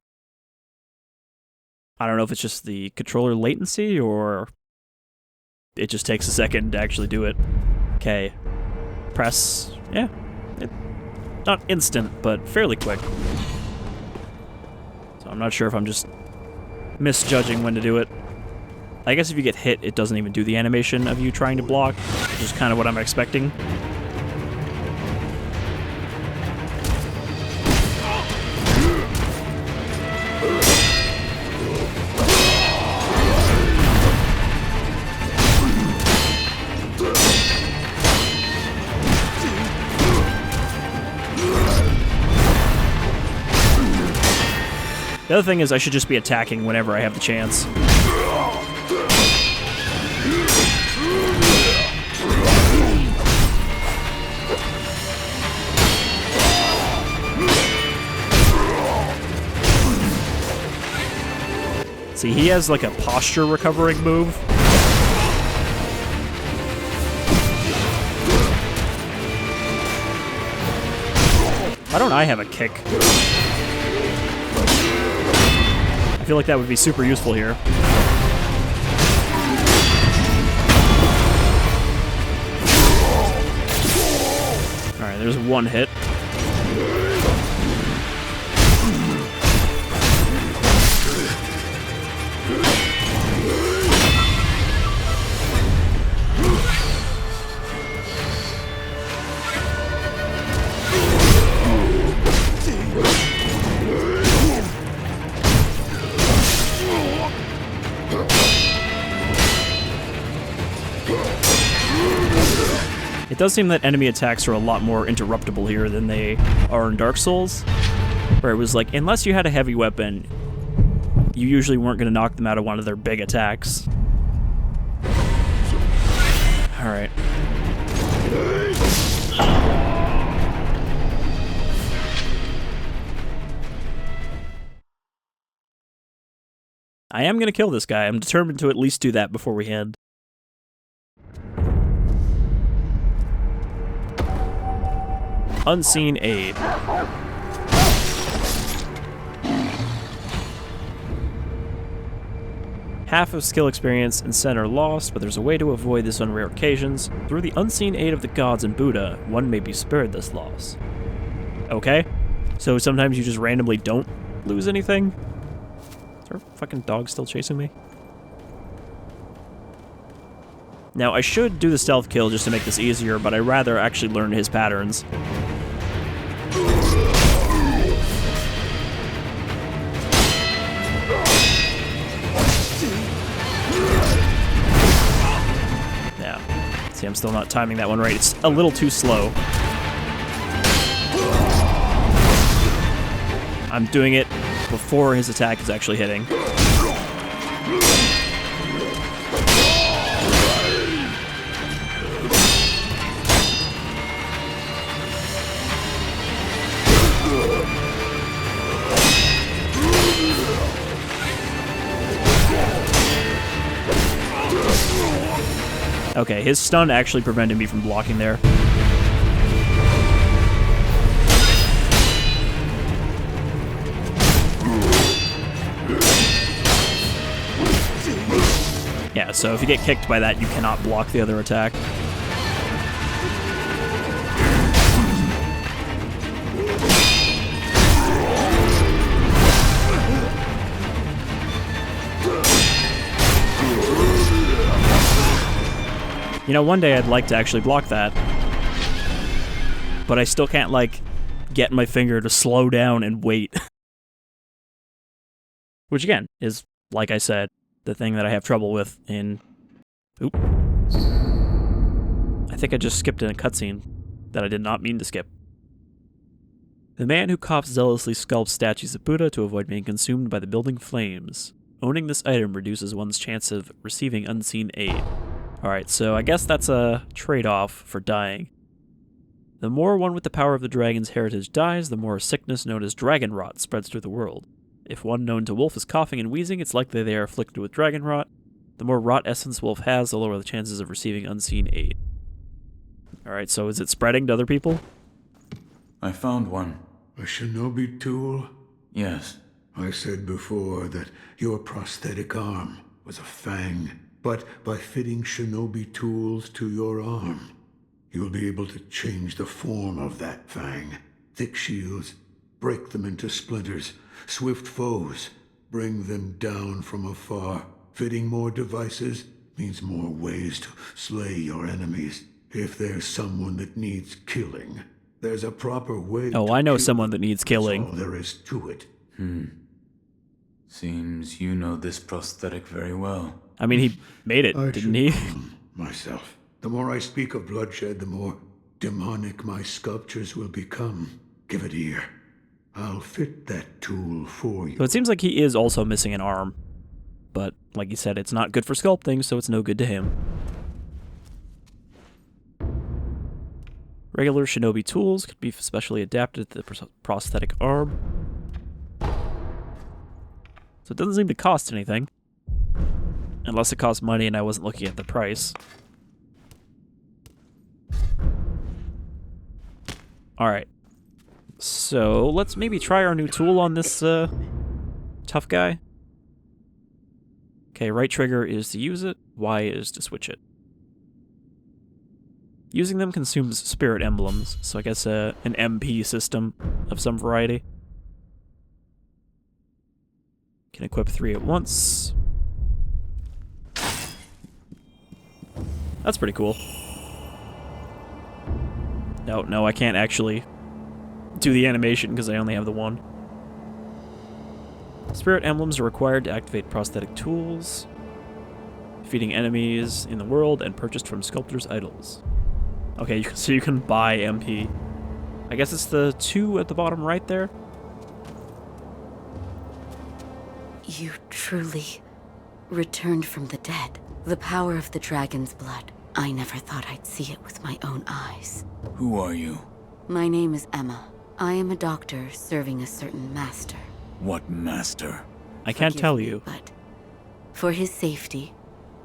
I don't know if it's just the controller latency or it just takes a second to actually do it. Okay. Press. Yeah. Not instant, but fairly quick. So I'm not sure if I'm just misjudging when to do it. I guess if you get hit, it doesn't even do the animation of you trying to block, which is kind of what I'm expecting. The other thing is I should just be attacking whenever I have the chance. See, he has like a posture recovering move. Why don't I have a kick? I feel like that would be super useful here. Alright, there's one hit. It does seem that enemy attacks are a lot more interruptible here than they are in Dark Souls, where it was like, unless you had a heavy weapon, you usually weren't going to knock them out of one of their big attacks. Alright. I am going to kill this guy. I'm determined to at least do that before we end. Unseen aid. Half of skill experience and sen are lost, but there's a way to avoid this on rare occasions. Through the unseen aid of the gods and Buddha, one may be spared this loss. Okay, so sometimes you just randomly don't lose anything? Is there a fucking dog still chasing me? Now, I should do the stealth kill just to make this easier, but I'd rather actually learn his patterns. Yeah. See, I'm still not timing that one right. It's a little too slow. I'm doing it before his attack is actually hitting. Okay, his stun actually prevented me from blocking there. Yeah, so if you get kicked by that, you cannot block the other attack. You know, one day I'd like to actually block that. But I still can't, like, get my finger to slow down and wait. Which, again, is, like I said, the thing that I have trouble with in... Oop. I think I just skipped in a cutscene that I did not mean to skip. The man who coughs zealously sculpts statues of Buddha to avoid being consumed by the building flames. Owning this item reduces one's chance of receiving unseen aid. Alright, so I guess that's a trade-off for dying. The more one with the power of the dragon's heritage dies, the more a sickness known as dragon rot spreads through the world. If one known to Wolf is coughing and wheezing, it's likely they are afflicted with dragon rot. The more rot essence Wolf has, the lower the chances of receiving unseen aid. Alright, so is it spreading to other people? I found one. A shinobi tool? Yes. I said before that your prosthetic arm was a fang, but by fitting shinobi tools to your arm, you'll be able to change the form of that fang. Thick shields, break them into splinters. Swift foes, bring them down from afar. Fitting more devices means more ways to slay your enemies. If there's someone that needs killing, there's a proper way. Oh, I know someone that needs killing. That's all there is to it. Seems you know this prosthetic very well. I mean, he made it, I didn't should he? calm myself. The more I speak of bloodshed, the more demonic my sculptures will become. Give it here. I'll fit that tool for you. So it seems like he is also missing an arm. But, like you said, it's not good for sculpting, so it's no good to him. Regular shinobi tools could be specially adapted to the prosthetic arm. So it doesn't seem to cost anything. Unless it costs money and I wasn't looking at the price. Alright. So let's maybe try our new tool on this tough guy. Okay, right trigger is to use it, Y is to switch it. Using them consumes spirit emblems, so I guess an MP system of some variety. Can equip 3 at once. That's pretty cool. No, I can't actually do the animation because I only have the one. Spirit emblems are required to activate prosthetic tools, defeating enemies in the world, and purchased from sculptors' idols. Okay, so you can buy MP. I guess it's the 2 at the bottom right there. You truly returned from the dead. The power of the dragon's blood. I never thought I'd see it with my own eyes. Who are you? My name is Emma. I am a doctor serving a certain master. What master? I can't Forgive tell me, you. But for his safety,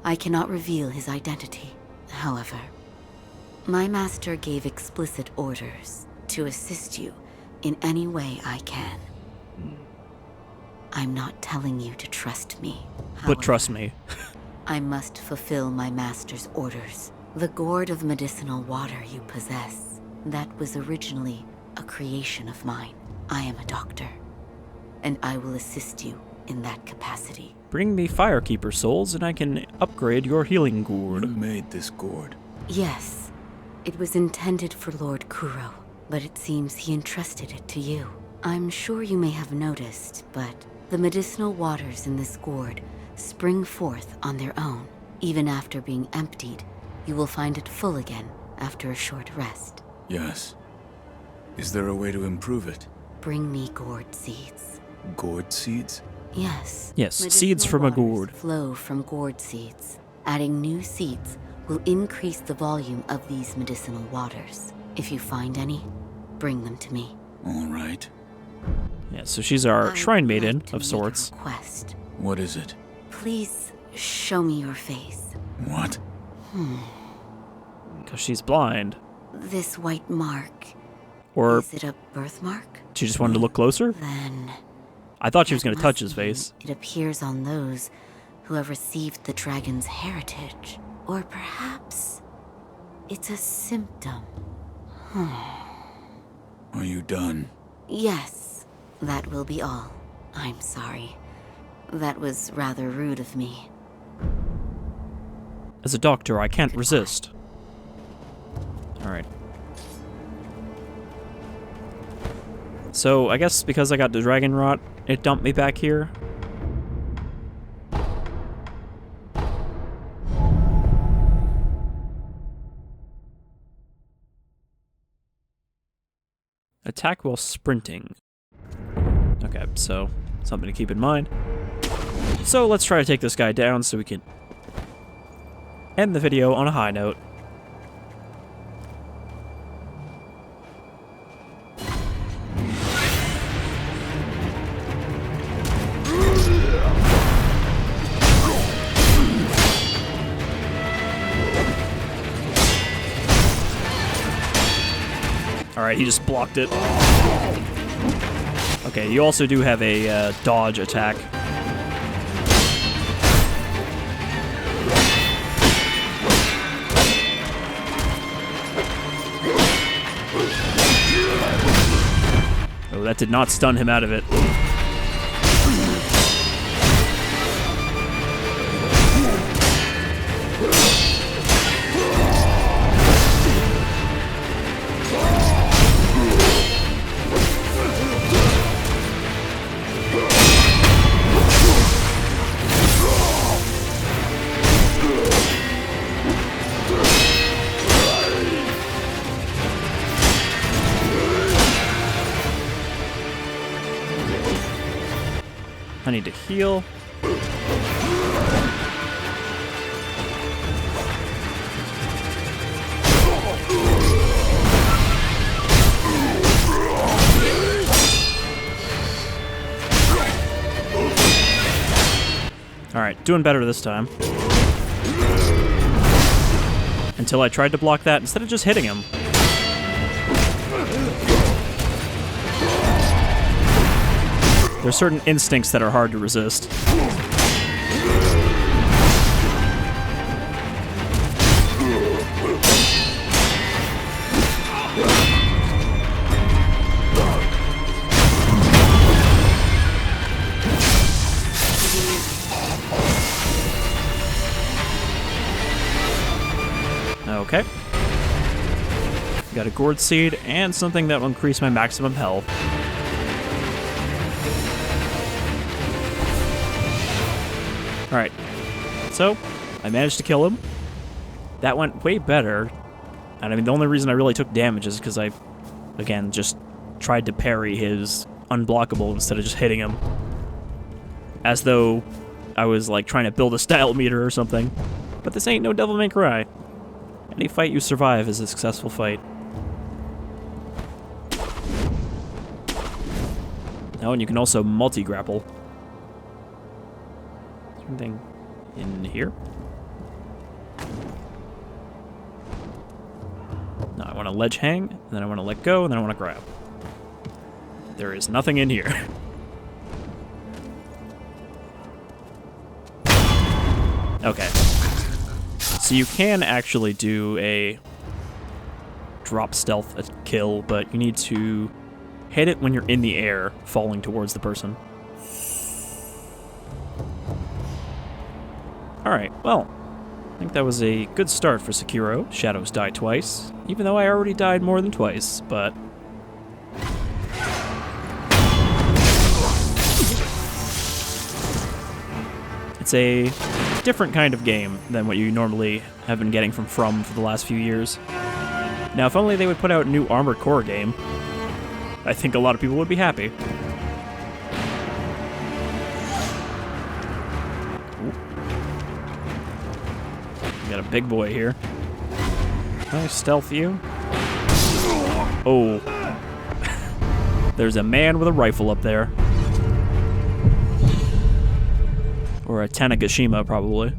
I cannot reveal his identity. However, my master gave explicit orders to assist you in any way I can. I'm not telling you to trust me. But trust me. I must fulfill my master's orders. The gourd of medicinal water you possess, that was originally a creation of mine. I am a doctor, and I will assist you in that capacity. Bring me Firekeeper souls and I can upgrade your healing gourd. Who made this gourd? Yes, it was intended for Lord Kuro, but it seems he entrusted it to you. I'm sure you may have noticed, but the medicinal waters in this gourd spring forth on their own. Even after being emptied, you will find it full again after a short rest. Yes. Is there a way to improve it? Bring me gourd seeds. Gourd seeds? Yes. Yes, Medicinal seeds from a waters gourd. Flow from gourd seeds. Adding new seeds will increase the volume of these medicinal waters. If you find any, bring them to me. All right. Yeah, so she's our shrine maiden of Make a sorts. request. What is it? Please show me your face. What? Because she's blind. This white mark. Or Is it a birthmark? she just wanted to look closer? Then I thought she was that going to touch must his mean face. It appears on those who have received the dragon's heritage. Or perhaps it's a symptom. Are you done? Yes, that will be all. I'm sorry. That was rather rude of me. As a doctor, I can't resist. Alright. So, I guess because I got the dragon rot, it dumped me back here. Attack while sprinting. Okay, so something to keep in mind. So let's try to take this guy down so we can end the video on a high note. Alright, he just blocked it. Okay, you also do have a dodge attack. Oh, that did not stun him out of it. I need to heal. Alright, doing better this time. Until I tried to block that instead of just hitting him. There's certain instincts that are hard to resist. Okay. Got a gourd seed and something that will increase my maximum health. Alright, so I managed to kill him. That went way better. And I mean, the only reason I really took damage is because I, again, just tried to parry his unblockable instead of just hitting him. As though I was like trying to build a style meter or something. But this ain't no Devil May Cry. Any fight you survive is a successful fight. Oh, and you can also multi-grapple. Something in here? No, I want to ledge hang, and then I want to let go, and then I want to grab. There is nothing in here. Okay. So you can actually do a drop stealth kill, but you need to hit it when you're in the air, falling towards the person. Alright, well, I think that was a good start for Sekiro. Shadows die twice, even though I already died more than twice, but... It's a different kind of game than what you normally have been getting from for the last few years. Now, if only they would put out a new Armored Core game, I think a lot of people would be happy. Got a big boy here. Can I stealth you? Oh. There's a man with a rifle up there. Or a Tanegashima, probably.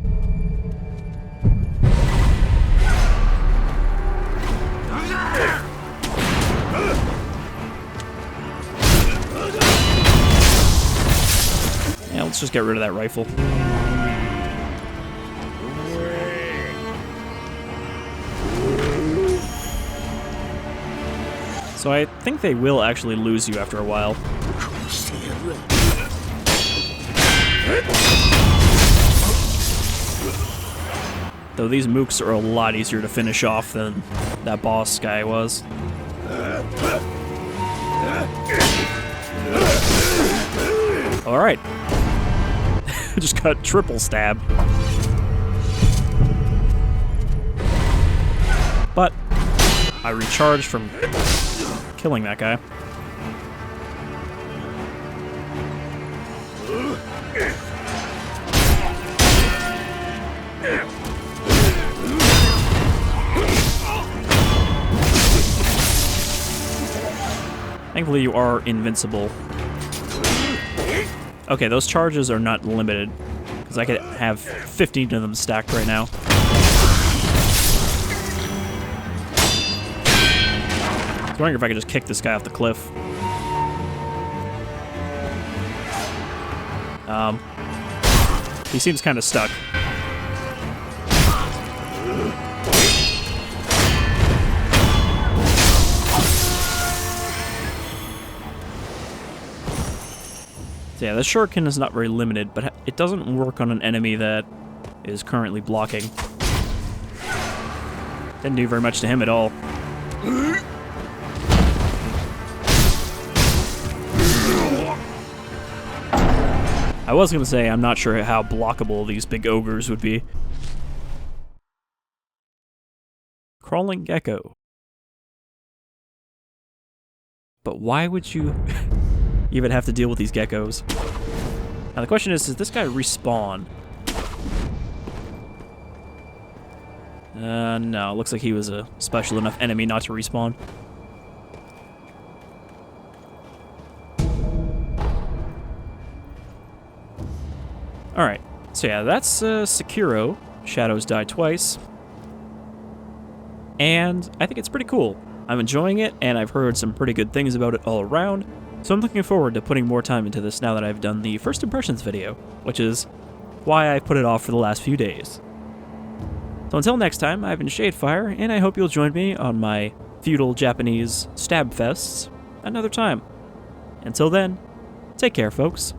Yeah, let's just get rid of that rifle. So I think they will actually lose you after a while. Though these mooks are a lot easier to finish off than that boss guy was. Alright. Just got triple stabbed. But I recharged from killing that guy. Thankfully, you are invincible. Okay, those charges are not limited, because I could have 15 of them stacked right now. I'm wondering if I could just kick this guy off the cliff. He seems kind of stuck. So yeah, the shuriken is not very limited, but it doesn't work on an enemy that is currently blocking. Didn't do very much to him at all. I was going to say I'm not sure how blockable these big ogres would be. Crawling gecko. But why would you even have to deal with these geckos? Now the question is, does this guy respawn? No, looks like he was a special enough enemy not to respawn. Alright, so yeah, that's Sekiro, Shadows Die Twice. And I think it's pretty cool. I'm enjoying it, and I've heard some pretty good things about it all around, so I'm looking forward to putting more time into this now that I've done the first impressions video, which is why I put it off for the last few days. So until next time, I've been Shadefyre, and I hope you'll join me on my feudal Japanese stab fests another time. Until then, take care, folks.